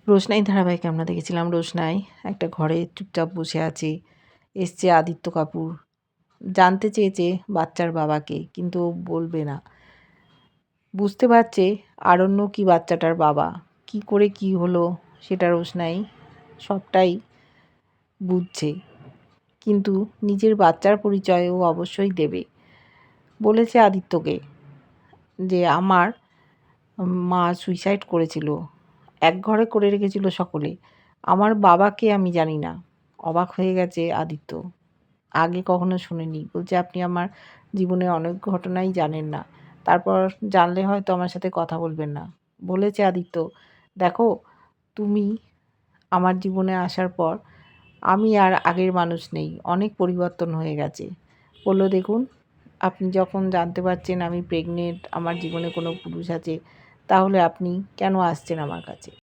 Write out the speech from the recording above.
রোশনাই ধারাবাহিকে আমরা দেখেছিলাম রোশনাই একটা ঘরে চুপচাপ বসে আছে। এসছে আদিত্য কাপুর, জানতে চেয়েছে বাচ্চার বাবাকে, কিন্তু ও বলবে না। বুঝতে পারছে আরণ্য কি বাচ্চাটার বাবা, কি করে কি হলো সেটা রোশনাই সবটাই বুঝছে, কিন্তু নিজের বাচ্চার পরিচয় ও অবশ্যই দেবে। বলেছে আদিত্যকে যে আমার মা সুইসাইড করেছিল, এক ঘরে করে রেখেছিল সকলে, আমার বাবাকে আমি জানি না। অবাক হয়ে গেছে আদিত্য, আগে কখনো শুনিনি। বলছে আপনি আমার জীবনের অনেক ঘটনাই জানেন না, তারপর জানলে হয়তো আমার সাথে কথা বলবেন না। বলেছে আদিত্য, দেখো তুমি আমার জীবনে আসার পর আমি আর আগের মানুষ নেই, অনেক পরিবর্তন হয়ে গেছে। বলল দেখুন, আপনি যখন জানতে পারছেন আমি প্রেগনেন্ট, আমার জীবনে কোনো পুরুষ আছে, তাহলে আপনি কেন আসছেন আমার কাছে?